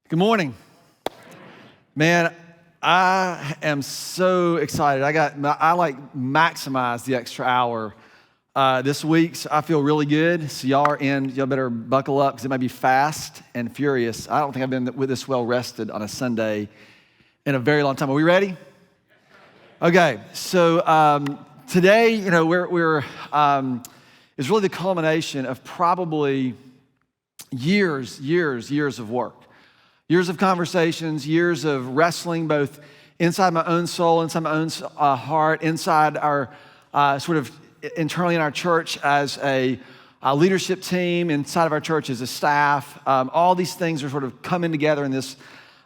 Good morning. Man, I am so excited. I maximized the extra hour this week, so I feel really good. So y'all are in, y'all better buckle up because it might be fast and furious. I don't think I've been this well rested on a Sunday in a very long time. Are we ready? Okay, so today, we're is really the culmination of probably years of work. Years of conversations, years of wrestling, both inside my own soul, inside my own heart, inside our sort of internally in our church as a leadership team, inside of our church as a staff. All these things are sort of coming together in this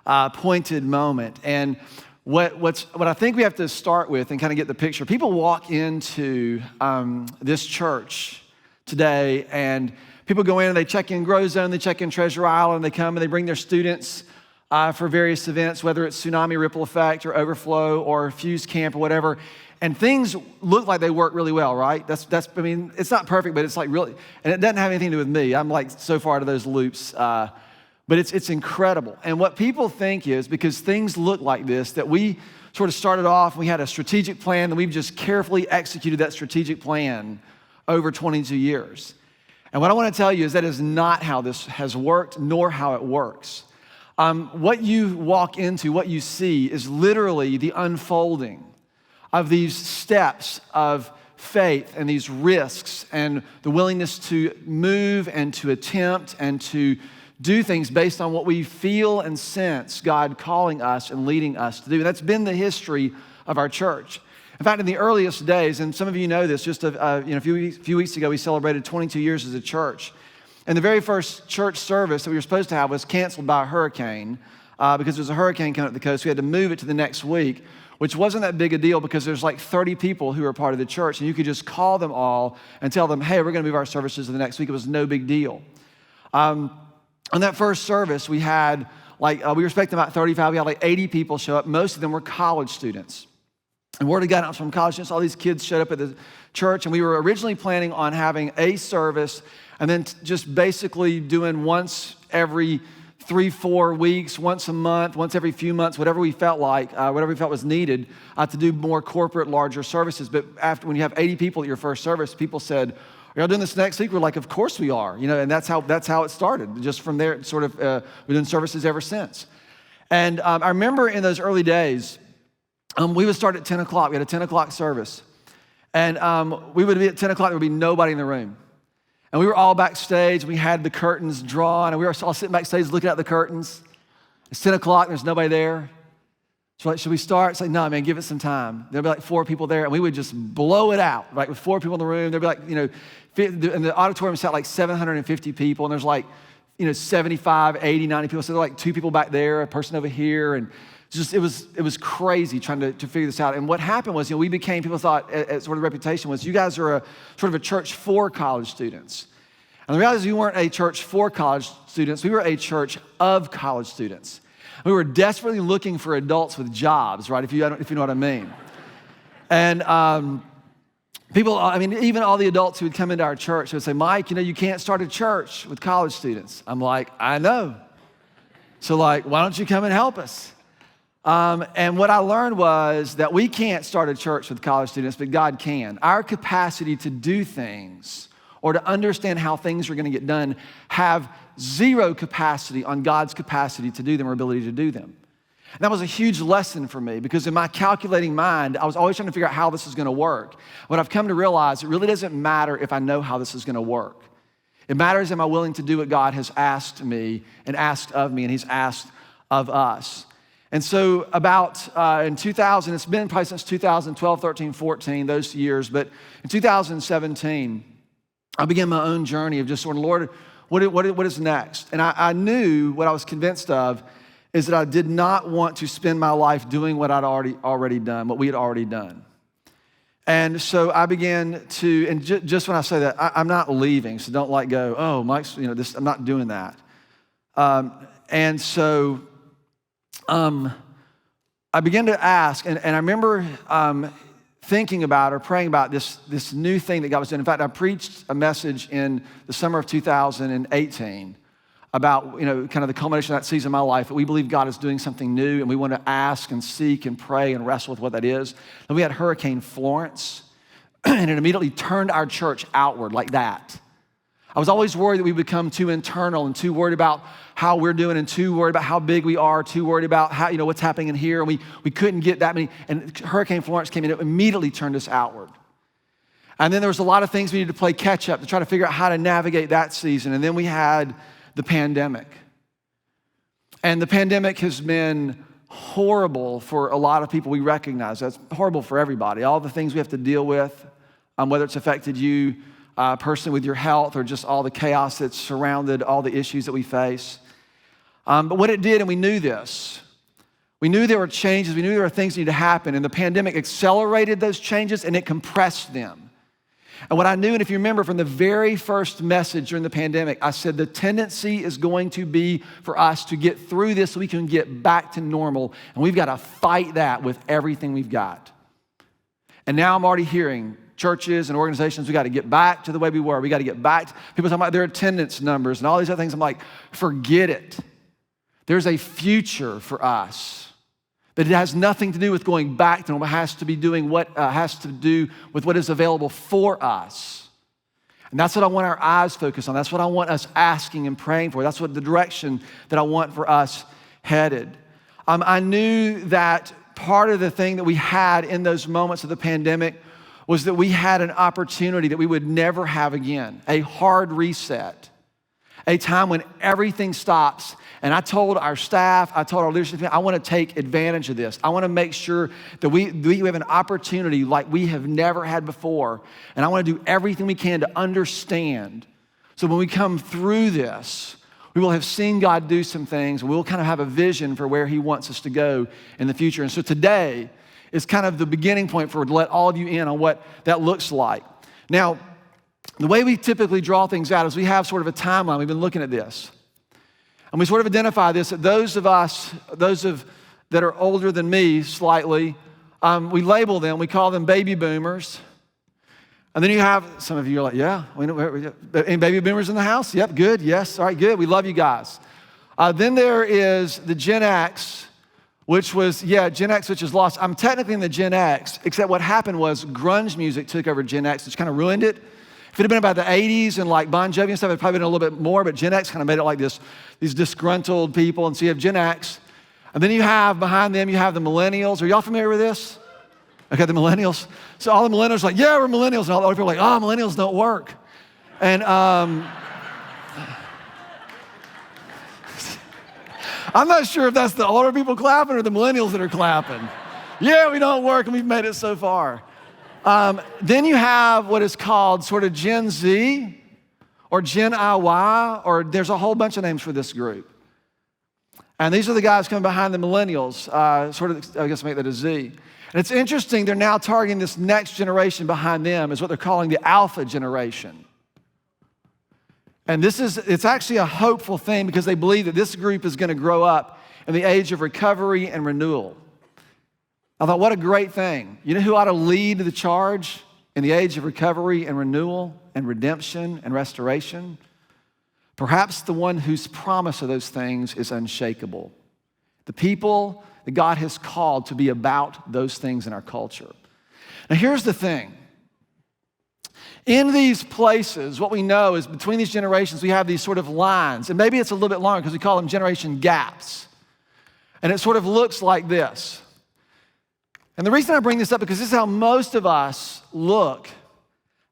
pointed moment. And what I think we have to start with and kind of get the picture, people walk into this church today and people go in and they check in Grow Zone, they check in Treasure Island, they come and they bring their students for various events, whether it's Tsunami Ripple Effect or Overflow or Fuse Camp or whatever. And things look like they work really well, right? I mean, it's not perfect, but it's like really, and it doesn't have anything to do with me. I'm like so far out of those loops, but it's incredible. And what people think is because things look like this, that we sort of started off, we had a strategic plan, and we've just carefully executed that strategic plan over 22 years. And what I want to tell you is that is not how this has worked, nor how it works. What you walk into, what you see is literally the unfolding of these steps of faith and these risks and the willingness to move and to attempt and to do things based on what we feel and sense God calling us and leading us to do. And that's been the history of our church. In fact, in the earliest days, and some of you know this, just a few weeks ago, we celebrated 22 years as a church. And the very first church service that we were supposed to have was canceled by a hurricane because there was a hurricane coming up the coast. We had to move it to the next week, which wasn't that big a deal because there's like 30 people who are part of the church, and you could just call them all and tell them, hey, we're going to move our services to the next week. It was no big deal. On that first service, we had we were expecting about 35. We had like 80 people show up. Most of them were college students. And word had gotten out from college students. All these kids showed up at the church, and we were originally planning on having a service and then just basically doing once every 3-4 weeks, once a month, once every few months, whatever we felt like, whatever we felt was needed to do more corporate, larger services. But when you have 80 people at your first service, people said, are y'all doing this next week? We're like, of course we are. And that's how it started. Just from there, sort of, we've done services ever since. And I remember in those early days, we would start at 10 o'clock. We had a 10 o'clock service. And we would be at 10 o'clock, there would be nobody in the room. And we were all backstage. We had the curtains drawn, and we were all sitting backstage looking at the curtains. It's 10 o'clock, there's nobody there. So like, should we start? It's like, no, man, give it some time. There'll be like 4 people there, and we would just blow it out, like with 4 people in the room. There'd be like, and the auditorium sat like 750 people, and there's like, 75, 80, 90 people. So there were like 2 people back there, a person over here, and it was crazy trying to figure this out. And what happened was, we became, people thought, sort of the reputation was, you guys are a sort of a church for college students. And the reality is we weren't a church for college students. We were a church of college students. We were desperately looking for adults with jobs, right? If you know what I mean. And people, even all the adults who would come into our church would say, Mike, you can't start a church with college students. I'm like, I know. So why don't you come and help us? And what I learned was that we can't start a church with college students, but God can. Our capacity to do things or to understand how things are going to get done have zero capacity on God's capacity to do them or ability to do them. And that was a huge lesson for me because in my calculating mind, I was always trying to figure out how this is going to work. What I've come to realize, it really doesn't matter if I know how this is going to work. It matters, am I willing to do what God has asked me and asked of me and He's asked of us. And so about in 2000, it's been probably since 2012, 13, 14, those years, but in 2017, I began my own journey of just sort of, Lord, what is next? And I knew what I was convinced of is that I did not want to spend my life doing what I'd already done, what we had already done. And so I began to, and just when I say that, I'm not leaving, so don't go, oh, Mike's, I'm not doing that. And so I began to ask, and I remember thinking about or praying about this new thing that God was doing. In fact, I preached a message in the summer of 2018 about, kind of the culmination of that season of my life, that we believe God is doing something new, and we want to ask and seek and pray and wrestle with what that is. Then we had Hurricane Florence, and it immediately turned our church outward like that. I was always worried that we would become too internal and too worried about how we're doing and too worried about how big we are, too worried about how, what's happening in here, and we couldn't get that many. And Hurricane Florence came in, it immediately turned us outward. And then there was a lot of things we needed to play catch up to try to figure out how to navigate that season. And then we had the pandemic. And the pandemic has been horrible for a lot of people. We recognize that's horrible for everybody. All the things we have to deal with, whether it's affected you personally with your health or just all the chaos that's surrounded all the issues that we face. But what it did, and we knew this, we knew there were changes, we knew there were things that needed to happen, and the pandemic accelerated those changes and it compressed them. And what I knew, and if you remember from the very first message during the pandemic, I said the tendency is going to be for us to get through this so we can get back to normal, and we've got to fight that with everything we've got. And now I'm already hearing churches and organizations, we got to get back to the way we were. We got to get back to, people talking about their attendance numbers and all these other things. I'm like, forget it. There's a future for us. That it has nothing to do with going back to normal. It has to be doing what has to do with what is available for us. And that's what I want our eyes focused on. That's what I want us asking and praying for. That's what the direction that I want for us headed. I knew that part of the thing that we had in those moments of the pandemic was that we had an opportunity that we would never have again, a hard reset, a time when everything stops. And I told our staff, I told our leadership, I want to take advantage of this. I want to make sure that we have an opportunity like we have never had before. And I want to do everything we can to understand. So when we come through this, we will have seen God do some things. And we'll kind of have a vision for where he wants us to go in the future. And so today is kind of the beginning point to let all of you in on what that looks like. Now, the way we typically draw things out is we have sort of a timeline. We've been looking at this. And we sort of identify this, that those that are older than me slightly, we label them, we call them baby boomers. And then you have, some of you are like, yeah, any baby boomers in the house? Yep, good, yes, all right, good, we love you guys. Then there is the Gen X, which was, Gen X, which is lost. I'm technically in the Gen X, except what happened was grunge music took over Gen X, which kind of ruined it. If it had been about the 80s and like Bon Jovi and stuff, it'd probably been a little bit more, but Gen X kind of made it like these disgruntled people. And so you have Gen X, and then you have behind them, you have the Millennials. Are y'all familiar with this? Okay, the Millennials. So all the Millennials are like, yeah, we're Millennials. And all the other people are like, oh, Millennials don't work. And I'm not sure if that's the older people clapping or the Millennials that are clapping. Yeah, we don't work, and we've made it so far. Then you have what is called sort of Gen Z or Gen IY, or there's a whole bunch of names for this group. And these are the guys coming behind the Millennials, I guess make that a Z. And it's interesting, they're now targeting this next generation behind them is what they're calling the Alpha generation. And it's actually a hopeful thing because they believe that this group is going to grow up in the age of recovery and renewal. I thought, what a great thing. You know who ought to lead the charge in the age of recovery and renewal and redemption and restoration? Perhaps the one whose promise of those things is unshakable. The people that God has called to be about those things in our culture. Now here's the thing. In these places, what we know is between these generations, we have these sort of lines. And maybe it's a little bit longer because we call them generation gaps. And it sort of looks like this. And the reason I bring this up because this is how most of us look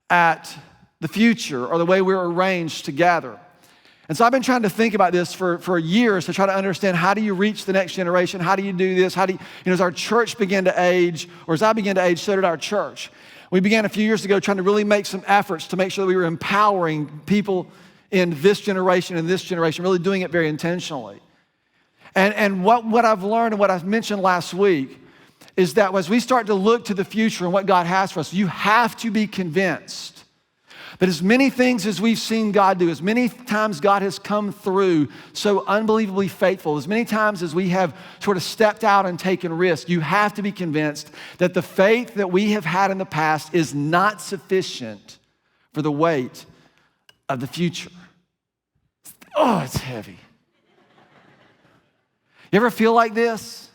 at the future or the way we're arranged together. And so I've been trying to think about this for years to try to understand how do you reach the next generation? How do you do this? As our church began to age, or as I began to age, so did our church. We began a few years ago trying to really make some efforts to make sure that we were empowering people in this generation and this generation, really doing it very intentionally. And what I've learned and what I've mentioned last week is that as we start to look to the future and what God has for us, you have to be convinced that as many things as we've seen God do, as many times God has come through so unbelievably faithful, as many times as we have sort of stepped out and taken risks, you have to be convinced that the faith that we have had in the past is not sufficient for the weight of the future. oh, it's heavy. You ever feel like this?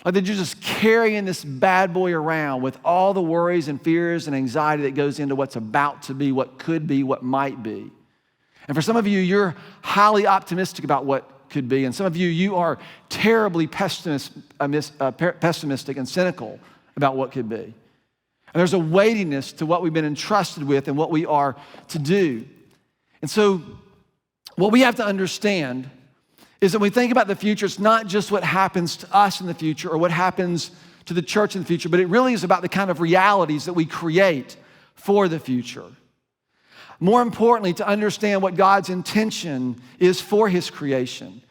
Like that you're just carrying this bad boy around with all the worries and fears and anxiety that goes into what's about to be, what could be, what might be. And for some of you, you're highly optimistic about what could be. And some of you, you are terribly pessimistic and cynical about what could be. And there's a weightiness to what we've been entrusted with and what we are to do. And so what we have to understand is that when we think about the future, it's not just what happens to us in the future or what happens to the church in the future, but it really is about the kind of realities that we create for the future. More importantly, to understand what God's intention is for his creation.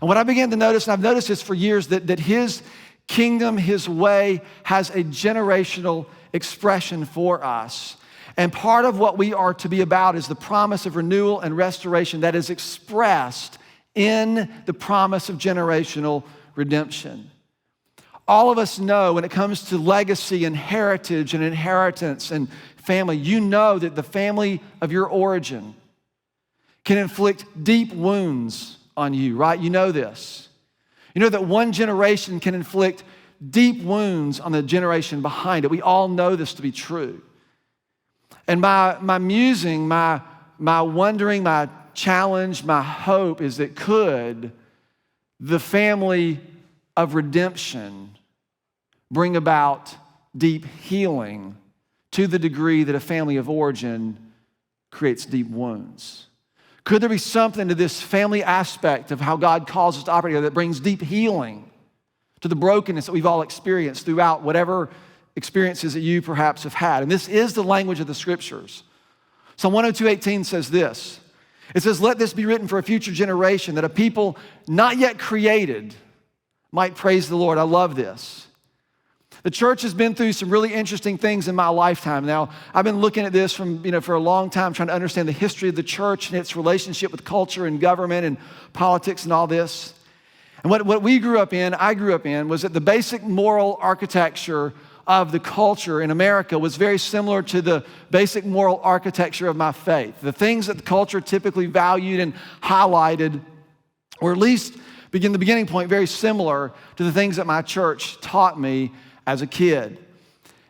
And what I began to notice, and I've noticed this for years, that his kingdom, his way, has a generational expression for us. And part of what we are to be about is the promise of renewal and restoration that is expressed in the promise of generational redemption. All of us know when it comes to legacy and heritage and inheritance and family, you know that the family of your origin can inflict deep wounds on you, right? You know this. You know that one generation can inflict deep wounds on the generation behind it. We all know this to be true. And my musing, my wondering, my challenge, my hope is that could the family of redemption bring about deep healing to the degree that a family of origin creates deep wounds? Could there be something to this family aspect of how God calls us to operate that brings deep healing to the brokenness that we've all experienced throughout whatever experiences that you perhaps have had? And this is the language of the scriptures. Psalm 102:18 says this. It says, "Let this be written for a future generation, that a people not yet created might praise the Lord." I love this. The church has been through some really interesting things in my lifetime. Now, I've been looking at this for a long time, trying to understand the history of the church and its relationship with culture and government and politics and all this. And what we grew up in, I grew up in, was that the basic moral architecture of the culture in America was very similar to the basic moral architecture of my faith. The things that the culture typically valued and highlighted were at least, the beginning point, very similar to the things that my church taught me as a kid.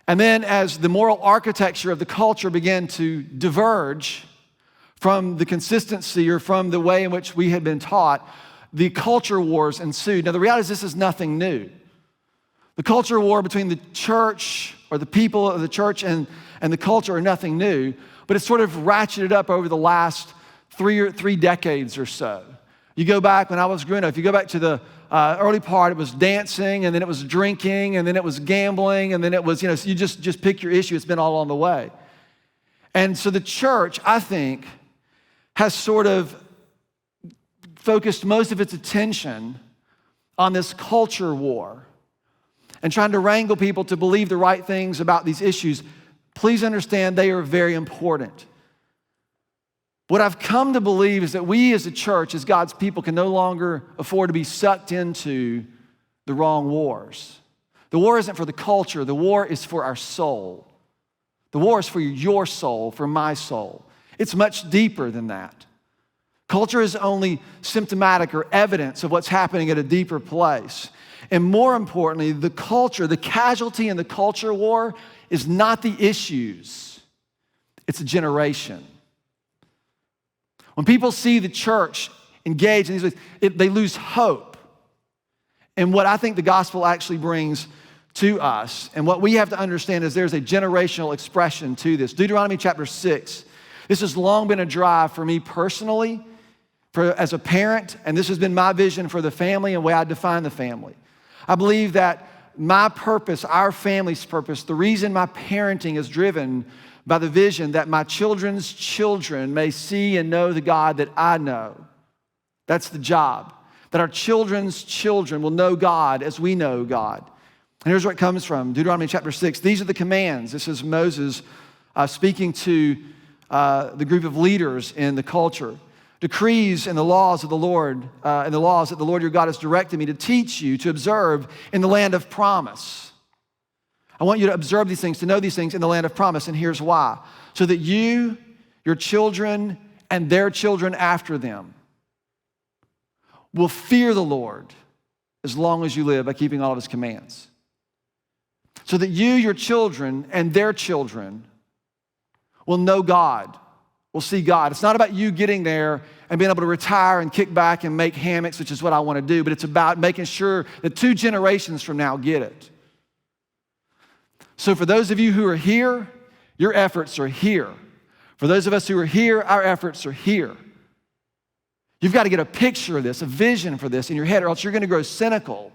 And then as the moral architecture of the culture began to diverge from the consistency or from the way in which we had been taught, the culture wars ensued. Now the reality is this is nothing new. The culture war between the church or the people of the church and the culture are nothing new, but it's sort of ratcheted up over the last three decades or so. You go back when I was growing up, if you go back to the early part, it was dancing, and then it was drinking, and then it was gambling, and then it was, so you just pick your issue. It's been all on the way. And so the church, I think, has sort of focused most of its attention on this culture war and trying to wrangle people to believe the right things about these issues. Please understand they are very important. What I've come to believe is that we as a church, as God's people, can no longer afford to be sucked into the wrong wars. The war isn't for the culture. The war is for our soul. The war is for your soul, for my soul. It's much deeper than that. Culture is only symptomatic or evidence of what's happening at a deeper place. And more importantly, the culture, the casualty in the culture war is not the issues. It's a generation. When people see the church engage in these ways, they lose hope. And what I think the gospel actually brings to us, and what we have to understand is there's a generational expression to this. Deuteronomy chapter 6. This has long been a drive for me personally, as a parent, and this has been my vision for the family and the way I define the family. I believe that my purpose, our family's purpose, the reason my parenting is driven by the vision that my children's children may see and know the God that I know. That's the job. That our children's children will know God as we know God. And here's where it comes from. Deuteronomy chapter 6. These are the commands. This is Moses speaking to the group of leaders in the culture. Decrees and the laws of the Lord, and the laws that the Lord your God has directed me to teach you to observe in the land of promise. I want you to observe these things, to know these things in the land of promise, and here's why. So that you, your children, and their children after them. will fear the Lord as long as you live by keeping all of his commands. So that you, your children, and their children will know God, will see God. It's not about you getting there and being able to retire and kick back and make hammocks, which is what I want to do, but it's about making sure that 2 generations from now get it. So for those of you who are here, your efforts are here. For those of us who are here, our efforts are here. You've got to get a picture of this, a vision for this in your head, or else you're going to grow cynical.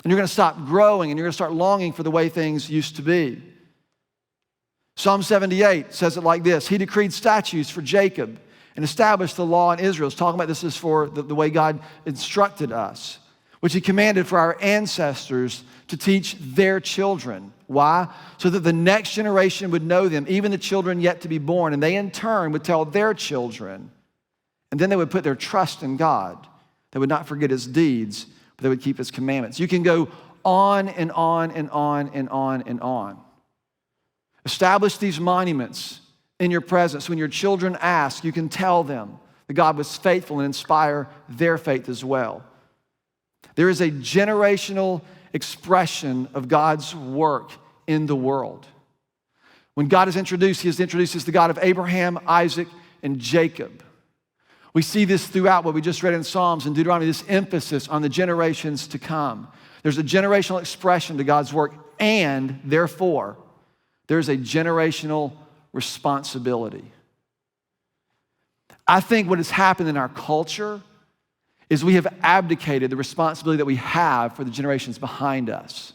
And you're going to stop growing, and you're going to start longing for the way things used to be. Psalm 78 says it like this: He decreed statutes for Jacob and established the law in Israel. It's talking about this is for the way God instructed us, which he commanded for our ancestors to teach their children. Why? So that the next generation would know them, even the children yet to be born, and they in turn would tell their children. And then they would put their trust in God. They would not forget his deeds, but they would keep his commandments. You can go on and on and on and on and on. Establish these monuments in your presence. When your children ask, you can tell them that God was faithful and inspire their faith as well. There is a generational expression of God's work in the world. When God is introduced, he is introduced as the God of Abraham, Isaac, and Jacob. We see this throughout what we just read in Psalms and Deuteronomy, this emphasis on the generations to come. There's a generational expression to God's work, and therefore, there's a generational responsibility. I think what has happened in our culture is we have abdicated the responsibility that we have for the generations behind us.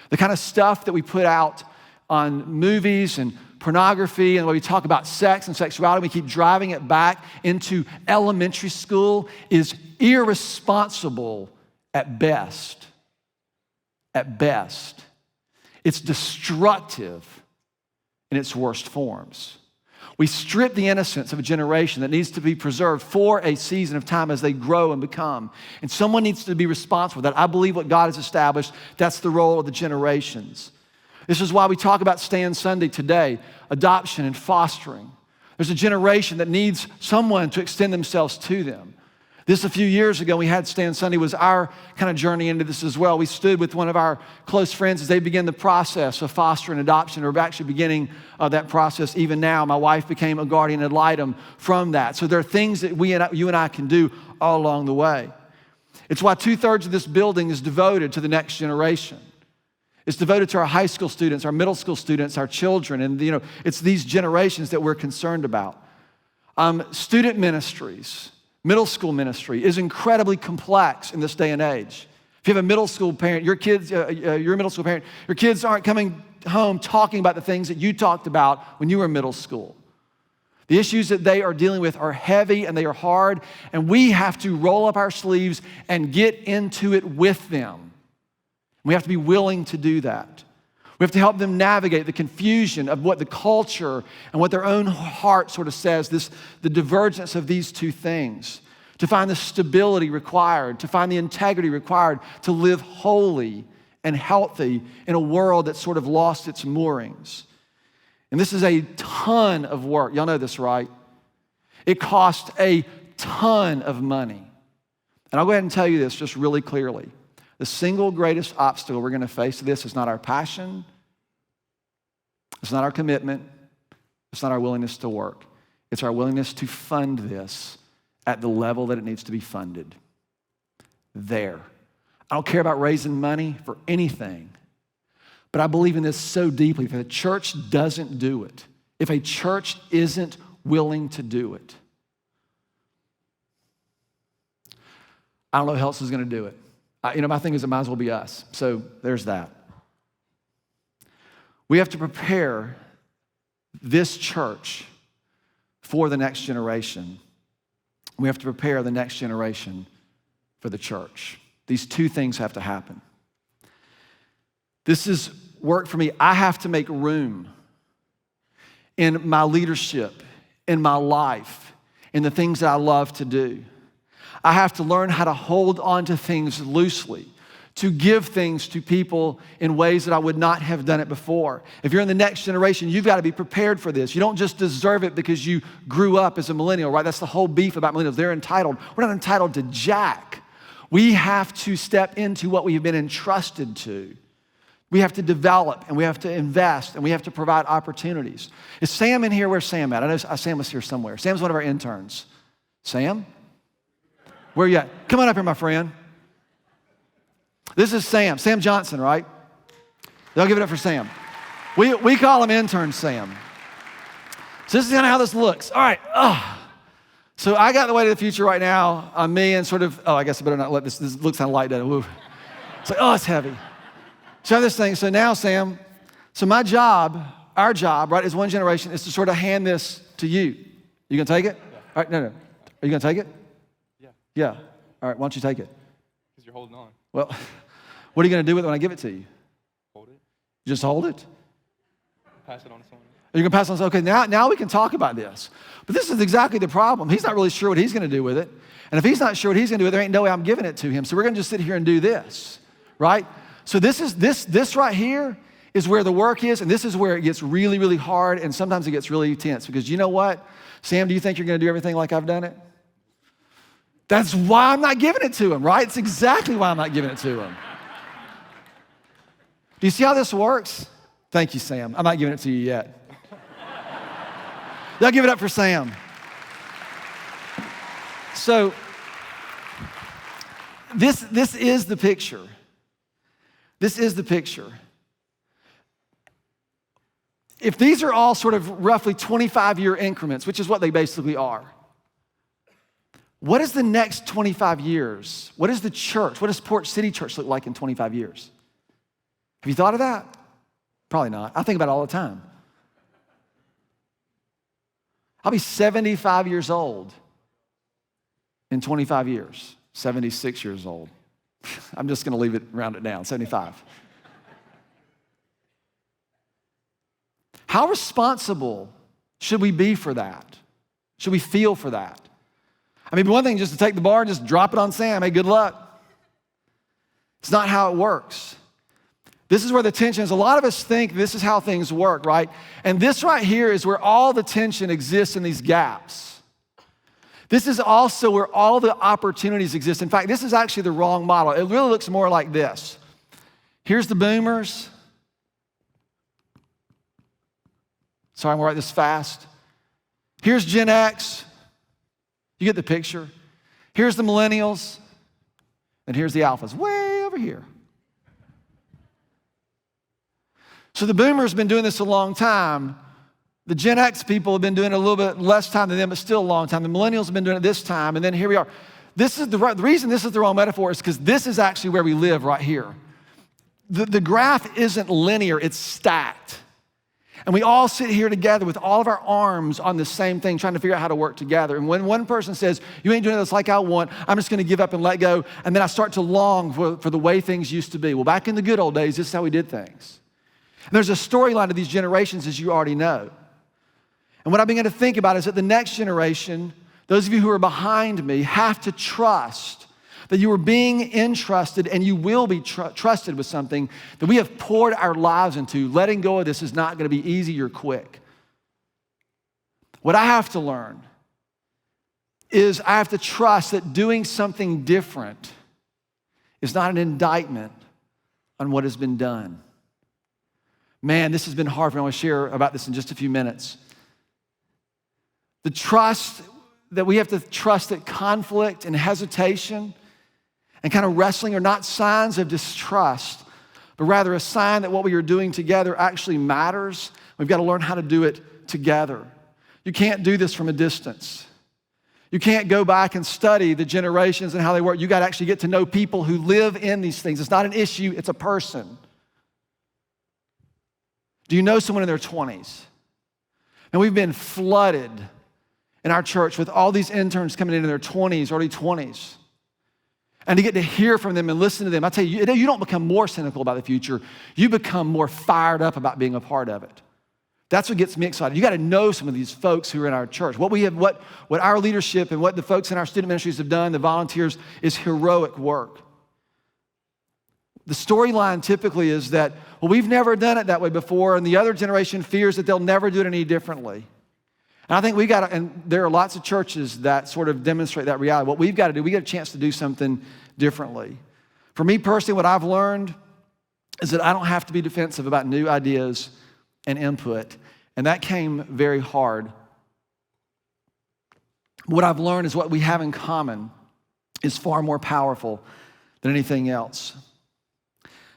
The kind of stuff that we put out on movies and pornography and when we talk about sex and sexuality, we keep driving it back into elementary school is irresponsible at best. At best. It's destructive in its worst forms. We strip the innocence of a generation that needs to be preserved for a season of time as they grow and become. And someone needs to be responsible for that. I believe what God has established, that's the role of the generations. This is why we talk about Stand Sunday today, adoption and fostering. There's a generation that needs someone to extend themselves to them. This a few years ago, we had Stand Sunday, was our kind of journey into this as well. We stood with one of our close friends as they began the process of foster and adoption. We're actually beginning that process even now. My wife became a guardian ad litem from that. So there are things that you and I can do all along the way. It's why 2/3 of this building is devoted to the next generation. It's devoted to our high school students, our middle school students, our children. And it's these generations that we're concerned about. Student ministries. Middle school ministry is incredibly complex in this day and age. If you have a middle school parent, you're a middle school parent, your kids aren't coming home talking about the things that you talked about when you were in middle school. The issues that they are dealing with are heavy and they are hard, and we have to roll up our sleeves and get into it with them. We have to be willing to do that. We have to help them navigate the confusion of what the culture and what their own heart sort of says, the divergence of these two things, to find the stability required, to find the integrity required to live holy and healthy in a world that's sort of lost its moorings. And this is a ton of work. Y'all know this, right? It costs a ton of money. And I'll go ahead and tell you this just really clearly. The single greatest obstacle we're going to face to this is not our passion, it's not our commitment, it's not our willingness to work. It's our willingness to fund this at the level that it needs to be funded. There. I don't care about raising money for anything, but I believe in this so deeply. If a church doesn't do it, if a church isn't willing to do it, I don't know who else is going to do it. My thing is it might as well be us. So there's that. We have to prepare this church for the next generation. We have to prepare the next generation for the church. These two things have to happen. This is work for me. I have to make room in my leadership, in my life, in the things that I love to do. I have to learn how to hold on to things loosely, to give things to people in ways that I would not have done it before. If you're in the next generation, you've got to be prepared for this. You don't just deserve it because you grew up as a millennial, right? That's the whole beef about millennials. They're entitled. We're not entitled to jack. We have to step into what we have been entrusted to. We have to develop, and we have to invest, and we have to provide opportunities. Is Sam in here? Where's Sam at? I know Sam was here somewhere. Sam's one of our interns. Sam? Where you at? Come on up here, my friend. This is Sam Johnson, right? They'll give it up for Sam. We call him intern Sam. So this is kind of how this looks. All right. So I got the way to the future right now. I'm me and sort of, I guess I better not let this looks kind of light, doesn't it? Woo. It's like, it's heavy. So I have this thing. So now, Sam, my job, our job, right, as one generation is to sort of hand this to you. You gonna take it? Yeah. All right, no. Are you gonna take it? Yeah. Yeah. All right, why don't you take it? Because you're holding on. Well, what are you gonna do with it when I give it to you? Hold it. Just hold it? Pass it on to someone else. Are you gonna pass it on? Okay, now we can talk about this. But this is exactly the problem. He's not really sure what he's gonna do with it. And if he's not sure what he's gonna do with it, there ain't no way I'm giving it to him. So we're gonna just sit here and do this, right? So this right here is where the work is, and this is where it gets really, really hard, and sometimes it gets really tense. Because you know what? Sam, do you think you're gonna do everything like I've done it? That's why I'm not giving it to him, right? It's exactly why I'm not giving it to him. Do you see how this works? Thank you, Sam. I'm not giving it to you yet. Y'all give it up for Sam. So, this is the picture. This is the picture. If these are all sort of roughly 25-year increments, which is what they basically are, what is the next 25 years? What is the church? What does Port City Church look like in 25 years? Have you thought of that? Probably not. I think about it all the time. I'll be 75 years old in 25 years, 76 years old. I'm just going to leave it, round it down, 75. How responsible should we be for that? Should we feel for that? I mean, one thing just to take the bar and just drop it on Sam. Hey, good luck. It's not how it works. This is where the tension is. A lot of us think this is how things work, right? And this right here is where all the tension exists in these gaps. This is also where all the opportunities exist. In fact, this is actually the wrong model. It really looks more like this. Here's the boomers. Sorry, I'm gonna write this fast. Here's Gen X. You get the picture. Here's the millennials. And here's the alphas, way over here. So the boomers been doing this a long time. The Gen X people have been doing it a little bit less time than them, but still a long time. The millennials have been doing it this time, and then here we are. The reason this is the wrong metaphor is because this is actually where we live right here. The graph isn't linear, it's stacked. And we all sit here together with all of our arms on the same thing, trying to figure out how to work together. And when one person says, you ain't doing this like I want, I'm just gonna give up and let go, and then I start to long for the way things used to be. Well, back in the good old days, this is how we did things. And there's a storyline to these generations, as you already know. And what I began to think about is that the next generation, those of you who are behind me, have to trust that you are being entrusted and you will be trusted with something that we have poured our lives into. Letting go of this is not going to be easy or quick. What I have to learn is I have to trust that doing something different is not an indictment on what has been done. Man, this has been hard for me. I want to share about this in just a few minutes. The trust that we have to trust that conflict and hesitation and kind of wrestling are not signs of distrust, but rather a sign that what we are doing together actually matters. We've got to learn how to do it together. You can't do this from a distance. You can't go back and study the generations and how they work. You got to actually get to know people who live in these things. It's not an issue, it's a person. Do you know someone in their 20s? And we've been flooded in our church with all these interns coming in their 20s, early 20s. And to get to hear from them and listen to them, I tell you, you don't become more cynical about the future. You become more fired up about being a part of it. That's what gets me excited. You got to know some of these folks who are in our church. What our leadership and what the folks in our student ministries have done, the volunteers, is heroic work. The storyline typically is that, well, we've never done it that way before, and the other generation fears that they'll never do it any differently. And I think and there are lots of churches that sort of demonstrate that reality. What we've got to do, we get a chance to do something differently. For me personally, what I've learned is that I don't have to be defensive about new ideas and input, and that came very hard. What I've learned is what we have in common is far more powerful than anything else.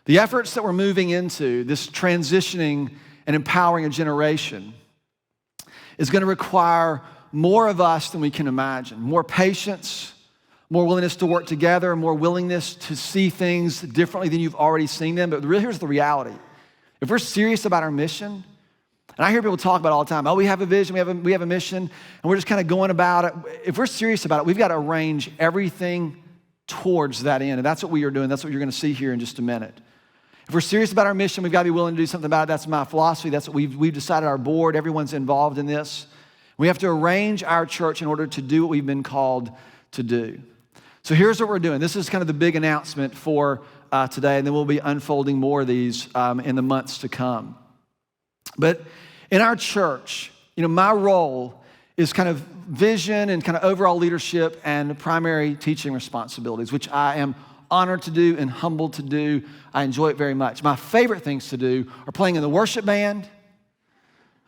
The efforts that we're moving into, this transitioning and empowering a generation, is going to require more of us than we can imagine. More patience, more willingness to work together, more willingness to see things differently than you've already seen them. But here's the reality. If we're serious about our mission, and I hear people talk about it all the time, we have a vision, we have a mission, and we're just kind of going about it. If we're serious about it, we've got to arrange everything towards that end. And that's what we are doing. That's what you're going to see here in just a minute. If we're serious about our mission, we've got to be willing to do something about it. That's my philosophy. That's what we've decided. Our board, everyone's involved in this. We have to arrange our church in order to do what we've been called to do. So here's what we're doing. This is kind of the big announcement for today, and then we'll be unfolding more of these in the months to come. But in our church, my role is kind of vision and kind of overall leadership and primary teaching responsibilities, which I am honored to do and humbled to do. I enjoy it very much. My favorite things to do are playing in the worship band.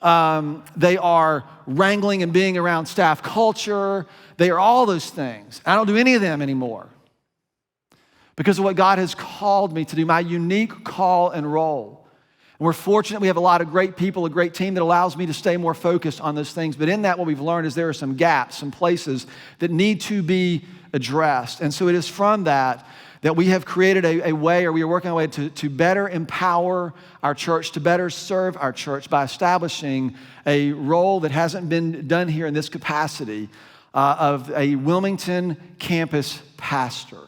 They are wrangling and being around staff culture. They are all those things. I don't do any of them anymore because of what God has called me to do, my unique call and role. And we're fortunate we have a lot of great people, a great team that allows me to stay more focused on those things. But in that, what we've learned is there are some gaps, some places that need to be addressed. And so it is from that we have created a way, or we are working on a way to better empower our church, to better serve our church by establishing a role that hasn't been done here in this capacity of a Wilmington campus pastor.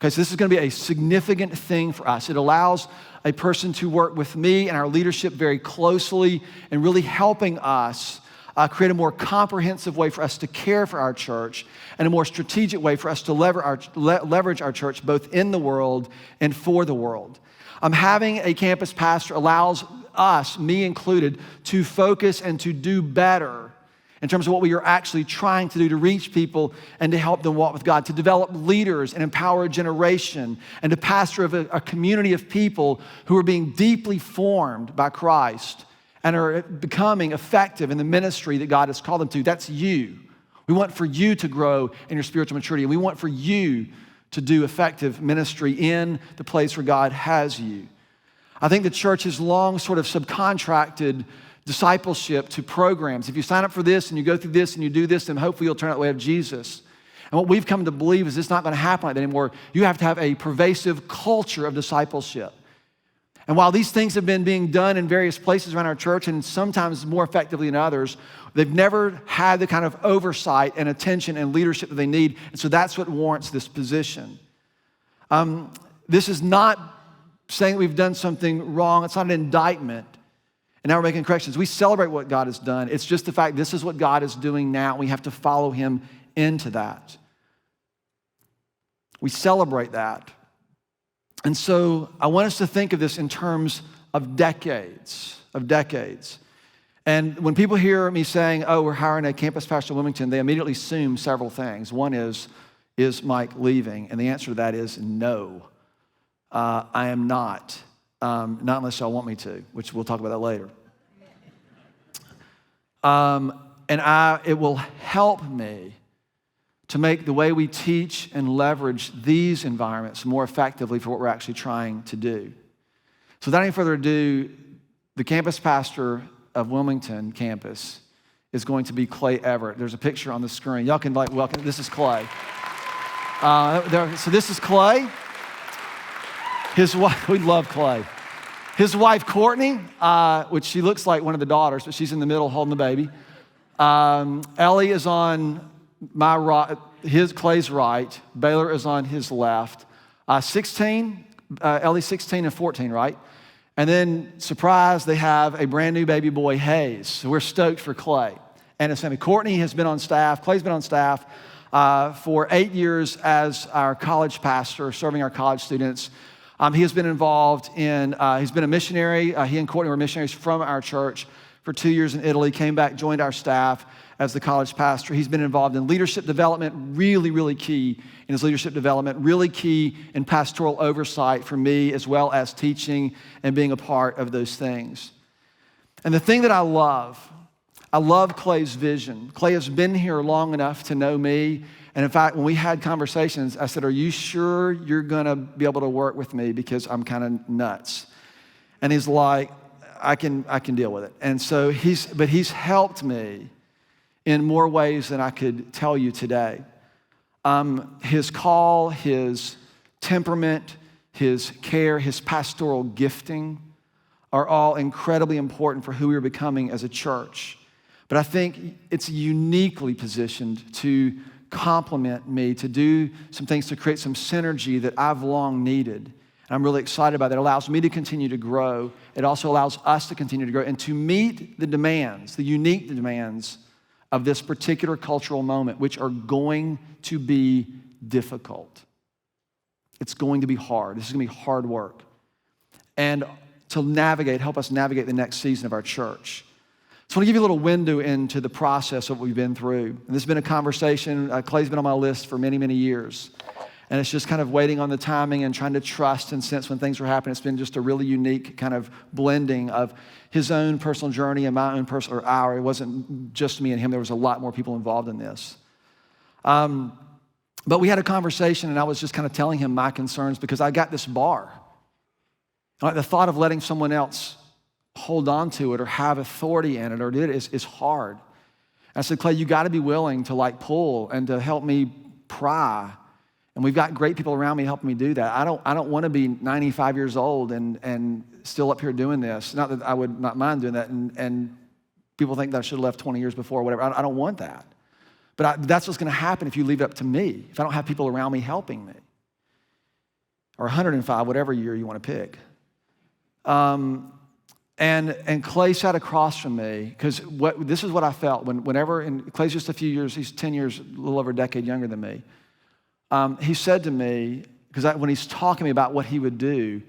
Okay, so this is going to be a significant thing for us. It allows a person to work with me and our leadership very closely and really helping us create a more comprehensive way for us to care for our church and a more strategic way for us to leverage our church both in the world and for the world. Having a campus pastor allows us, me included, to focus and to do better in terms of what we are actually trying to do to reach people and to help them walk with God, to develop leaders and empower a generation, and to pastor a community of people who are being deeply formed by Christ and are becoming effective in the ministry that God has called them to. That's you. We want for you to grow in your spiritual maturity, and we want for you to do effective ministry in the place where God has you. I think the church has long sort of subcontracted discipleship to programs. If you sign up for this and you go through this and you do this, then hopefully you'll turn out the way of Jesus. And what we've come to believe is it's not going to happen like that anymore. You have to have a pervasive culture of discipleship. And while these things have been being done in various places around our church, and sometimes more effectively than others, they've never had the kind of oversight and attention and leadership that they need. And so that's what warrants this position. This is not saying we've done something wrong. It's not an indictment. And now we're making corrections. We celebrate what God has done. It's just the fact this is what God is doing now. We have to follow him into that. We celebrate that. And so I want us to think of this in terms of decades. And when people hear me saying, we're hiring a campus pastor in Wilmington, they immediately assume several things. One is Mike leaving? And the answer to that is no, I am not. Not unless y'all want me to, which we'll talk about that later. It will help me to make the way we teach and leverage these environments more effectively for what we're actually trying to do. So without any further ado, the campus pastor of Wilmington campus is going to be Clay Everett. There's a picture on the screen. Y'all can welcome. This is Clay. So this is Clay. His wife, we love Clay. His wife, Courtney, which she looks like one of the daughters, but she's in the middle holding the baby. Ellie is on my right, Clay's right. Baylor is on his left. 16, Ellie's 16 and 14, right? And then, surprise, they have a brand new baby boy, Hayes. So we're stoked for Clay and his family. Courtney has been on staff. Clay's been on staff for 8 years as our college pastor, serving our college students. He has been involved in, he's been a missionary. He and Courtney were missionaries from our church for 2 years in Italy, came back, joined our staff as the college pastor. He's been involved in leadership development, really, really key in his leadership development, really key in pastoral oversight for me, as well as teaching and being a part of those things. And the thing that I love Clay's vision. Clay has been here long enough to know me. And in fact, when we had conversations, I said, are you sure you're gonna be able to work with me because I'm kind of nuts? And he's like, I can deal with it. And so he's helped me in more ways than I could tell you today. His call, his temperament, his care, his pastoral gifting are all incredibly important for who we are becoming as a church. But I think it's uniquely positioned to complement me, to do some things to create some synergy that I've long needed. And I'm really excited about that. It allows me to continue to grow. It also allows us to continue to grow and to meet the demands, the unique demands of this particular cultural moment, which are going to be difficult. It's going to be hard. This is going to be hard work. And to help us navigate the next season of our church. So I want to give you a little window into the process of what we've been through. And this has been a conversation. Clay's been on my list for many, many years. And it's just kind of waiting on the timing and trying to trust and sense when things are happening. It's been just a really unique kind of blending of his own personal journey and my own personal, or our. It wasn't just me and him. There was a lot more people involved in this. But we had a conversation, and I was just kind of telling him my concerns because I got this bar. Like the thought of letting someone else hold on to it or have authority in it or do it is hard. And I said, Clay, you got to be willing to like pull and to help me pry. And we've got great people around me helping me do that. I don't want to be 95 years old and still up here doing this. Not that I would not mind doing that. And people think that I should have left 20 years before or whatever. I don't want that. But that's what's going to happen if you leave it up to me, if I don't have people around me helping me. Or 105, whatever year you want to pick. And Clay sat across from me because this is what I felt whenever, and Clay's just a few years, he's 10 years, a little over a decade younger than me. He said to me, because when he's talking to me about what he would do,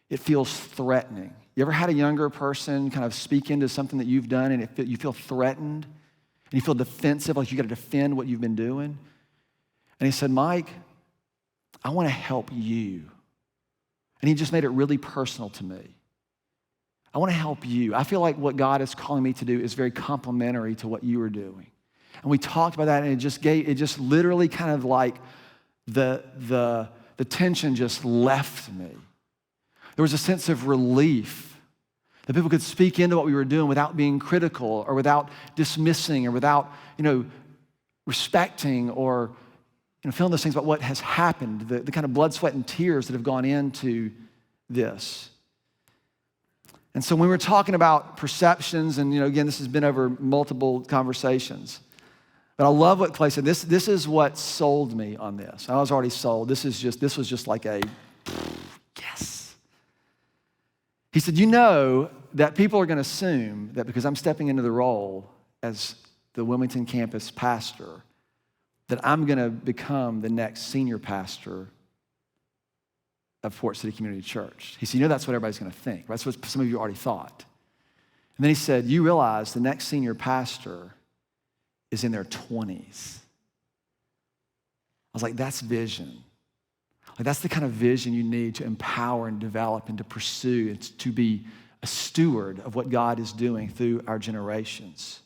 it feels threatening. You ever had a younger person kind of speak into something that you've done and you feel threatened and you feel defensive, like you got to defend what you've been doing? And he said, Mike, I want to help you. And he just made it really personal to me. I want to help you. I feel like what God is calling me to do is very complementary to what you are doing. And we talked about that, and it just literally kind of like the tension just left me. There was a sense of relief that people could speak into what we were doing without being critical or without dismissing or without, respecting or, feeling those things about what has happened, the kind of blood, sweat, and tears that have gone into this. And so when we're talking about perceptions, and again, this has been over multiple conversations, but I love what Clay said. This is what sold me on this. I was already sold. This was just like a yes. He said, that people are going to assume that because I'm stepping into the role as the Wilmington campus pastor, that I'm going to become the next senior pastor of Fort City Community Church. He said, that's what everybody's going to think. That's what some of you already thought. And then he said, you realize the next senior pastor is in their 20s. I was like, that's vision. Like that's the kind of vision you need to empower and develop and to pursue and to be a steward of what God is doing through our generations.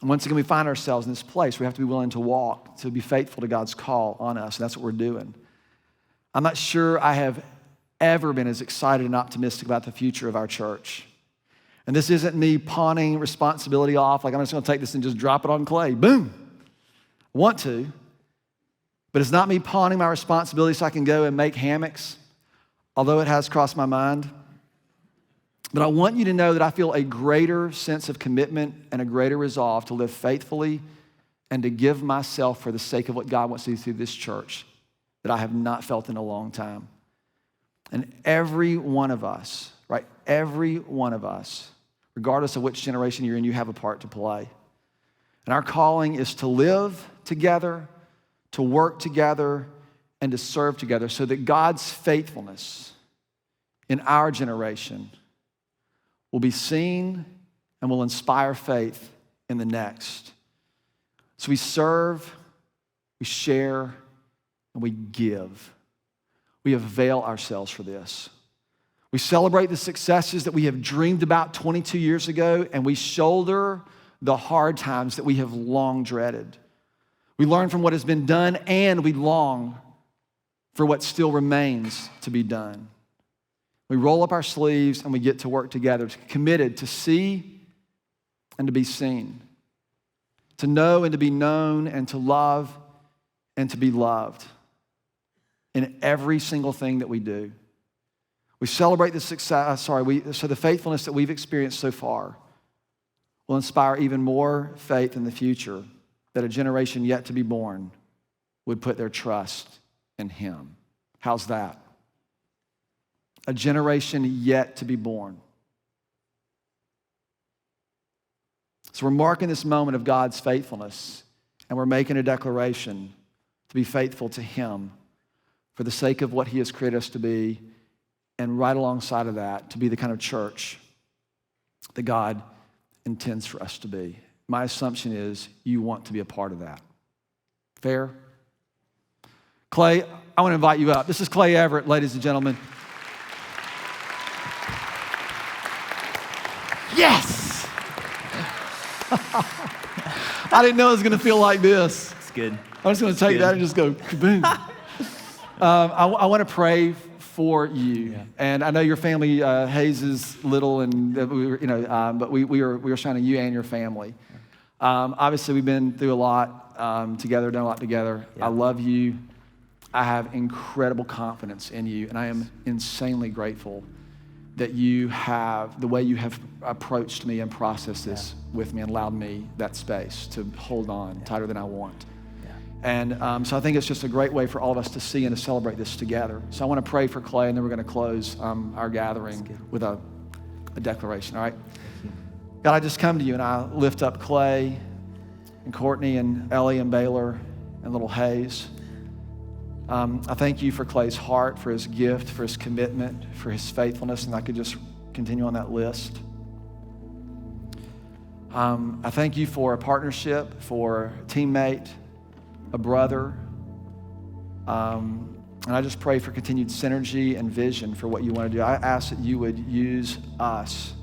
And once again, we find ourselves in this place where we have to be willing to walk, to be faithful to God's call on us, and that's what we're doing. I'm not sure I have ever been as excited and optimistic about the future of our church. And this isn't me pawning responsibility off, like I'm just going to take this and just drop it on Clay. Boom. I want to. But it's not me pawning my responsibility so I can go and make hammocks, although it has crossed my mind. But I want you to know that I feel a greater sense of commitment and a greater resolve to live faithfully and to give myself for the sake of what God wants to do through this church that I have not felt in a long time. And every one of us, right? Every one of us, regardless of which generation you're in, you have a part to play. And our calling is to live together, to work together, and to serve together so that God's faithfulness in our generation will be seen and will inspire faith in the next. So we serve, we share, and we give. We avail ourselves for this. We celebrate the successes that we have dreamed about 22 years ago, and we shoulder the hard times that we have long dreaded. We learn from what has been done, and we long for what still remains to be done. We roll up our sleeves and we get to work together, committed to see and to be seen, to know and to be known, and to love and to be loved in every single thing that we do. We celebrate the success, so the faithfulness that we've experienced so far will inspire even more faith in the future, that a generation yet to be born would put their trust in him. How's that? A generation yet to be born. So we're marking this moment of God's faithfulness, and we're making a declaration to be faithful to him for the sake of what he has created us to be, and right alongside of that, to be the kind of church that God intends for us to be. My assumption is you want to be a part of that. Fair? Clay, I want to invite you up. This is Clay Everett, ladies and gentlemen. Yes! I didn't know it was going to feel like this. It's good. I'm just going to take that and just go kaboom. I want to pray for you, Yeah. and I know your family, Hayes is little, and but we are shining you and your family. Obviously, we've been through a lot together, done a lot together. Yeah. I love you. I have incredible confidence in you, and I am insanely grateful that you have, the way you have approached me and processed this with me and allowed me that space to hold on tighter than I want. And so I think it's just a great way for all of us to see and to celebrate this together. So I want to pray for Clay, and then we're going to close our gathering with a declaration, all right? God, I just come to you, and I lift up Clay and Courtney and Ellie and Baylor and little Hayes. I thank you for Clay's heart, for his gift, for his commitment, for his faithfulness, and I could just continue on that list. I thank you for a partnership, for a teammate, a brother, and I just pray for continued synergy and vision for what you want to do. I ask that you would use us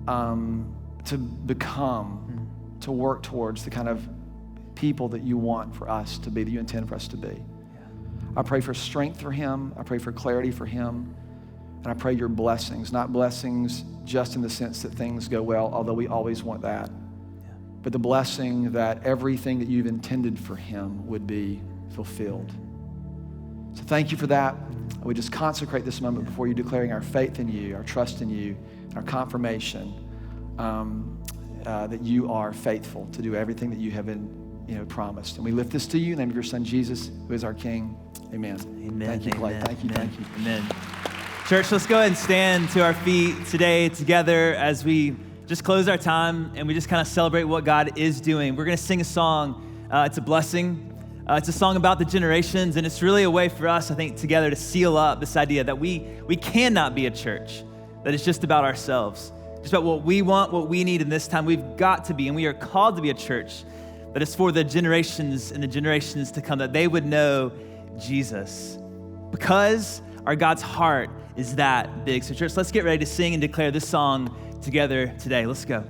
to become, to work towards the kind of people that you want for us to be, that you intend for us to be. I pray for strength for him. I pray for clarity for him. And I pray your blessings, not blessings just in the sense that things go well, although we always want that, but the blessing that everything that you've intended for him would be fulfilled. So thank you for that. We just consecrate this moment before you, declaring our faith in you, our trust in you, and our confirmation that you are faithful to do everything that you have been promised. And we lift this to you in the name of your son, Jesus, who is our King. Amen. Amen. Thank you, Clay. Amen. Thank you. Amen. Thank you. Amen. Church, let's go ahead and stand to our feet today together as we just close our time and we just kind of celebrate what God is doing. We're going to sing a song. It's a blessing. It's a song about the generations, and it's really a way for us, I think, together to seal up this idea that we cannot be a church that is just about ourselves, just about what we want, what we need in this time. We've got to be, and we are called to be a church that is for the generations and the generations to come, that they would know Jesus, because our God's heart is that big. So church, let's get ready to sing and declare this song together today. Let's go.